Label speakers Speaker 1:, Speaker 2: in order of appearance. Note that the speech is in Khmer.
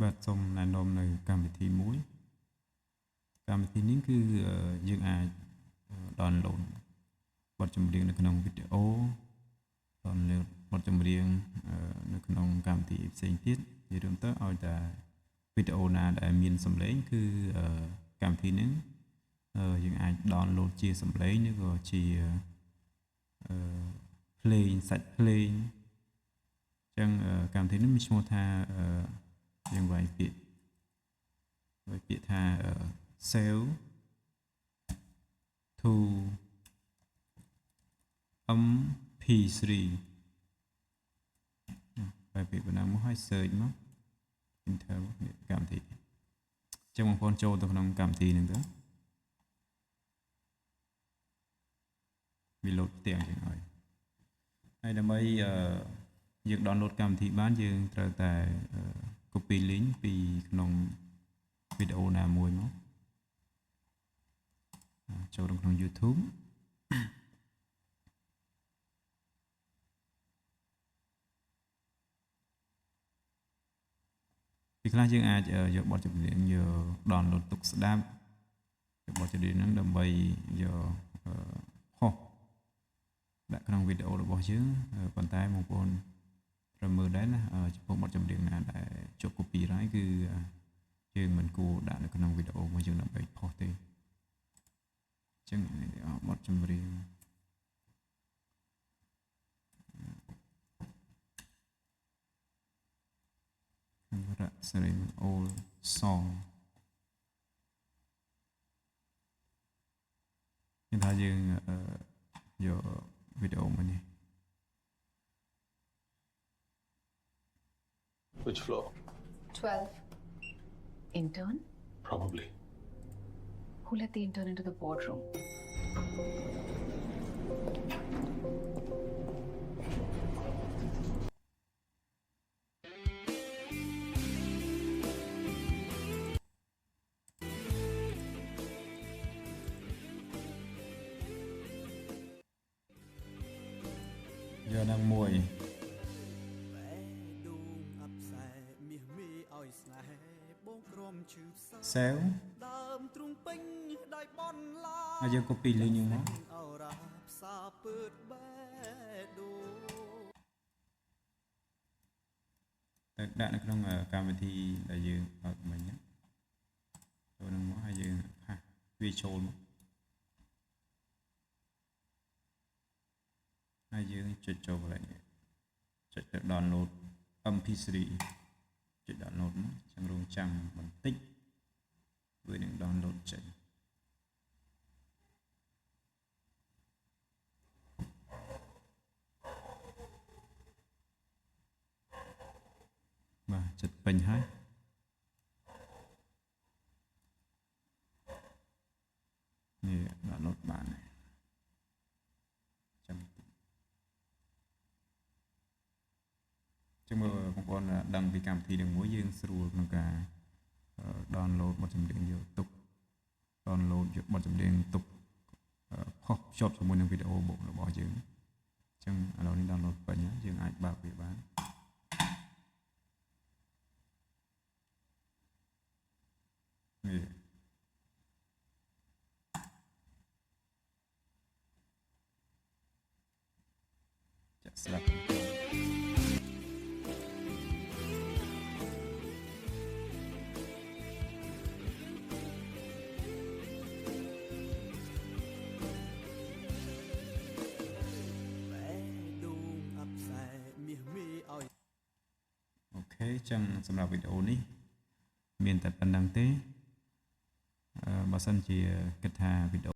Speaker 1: បាទសូមណែនាំនៅកម្មវិធីមួយកម្មវិធីនេះគឺយើងអាច download បទចម្រៀងនៅក្នុងវីដេអូ download បទចម្រៀងនៅក្នុងកម្មវិធីផ្សេងទៀតនិយាយរួមទៅឲ្យតែវីដេអូណាដែលមានសំឡេងគឺកម្មវិធីនេះយើងអាច download ជាសំឡេងឬក៏ជាភ្លេងសាច់ភ្លេងអញ្ចឹងកម្មវិធីនេះមានឈ្មោះថាយើងវាយពាក្យថា save to mp3 បែបពាក្យបណ្ដាមកឲ្យ search មក Intel កម្មវិធីអញ្ចឹងបងប្អូនចូលទៅក្នុងកម្មវិធីហ្នឹងទៅវាលោតផ្ទាំងជាងហើយដើម្បីយើង download កម្មវិធីបានយើងត្រូវតែ copy link ពីក្នុងវីដេអូណាមួយមកចូលក្នុង YouTube ពីខ្លះយើងអាចយកបទចម្រៀងយក download ទុកស្ដាប់យកបទចម្រៀងហ្នឹងដើម្បីយកហោះដាក់ក្នុងវីដេអូរបស់យើងប៉ុន្តែបងប្អូនត្រូវមើលដែរណាចំពោះបទចម្រៀងណាដែលជាប់ copyright គឺយើងមិនគួរដាក់នៅក្នុងវីដេអូរបស់យើងដើម្បីផុសទេអញ្ចឹងបទចម្រៀងរកសេរី old song គេថាយើងយកវីដេអូមួយនេះ
Speaker 2: Which floor?
Speaker 3: 12. Intern?
Speaker 2: Probably.
Speaker 3: Who let the intern into the boardroom?
Speaker 1: Giờ đang mùi xéo giờ copy lên như nó đã được trongកម្មវិធីដែលយើងបើកមិញចូលនឹងមកហើយយើងវាចូលមកហើយយើងចុចចូលកន្លែងនេះចុចទៅ download mp3 ចុច download មកចាំរងចាំបន្តិចវានឹង download ចេញបាទចិត្តពេញហើយនេះ download បានចាំមើលបងប្អូនដឹងពីកម្មវិធីនឹងមួយយើងស្រួលក្នុងការ download បទចម្រៀងយកទុក download យកបទចម្រៀងទុកផុសភ្ជាប់ជាមួយនឹងវីដេអូរបស់យើងអញ្ចឹងឥឡូវនេះ download ពេញហើយយើងអាចបើកវាបាននេះចាក់ស្ដាប់អូខេអញ្ចឹងសម្រាប់វីដេអូនេះមានតែប៉ុណ្្នឹងទេបើសិនជាគិតថាវីដេអូ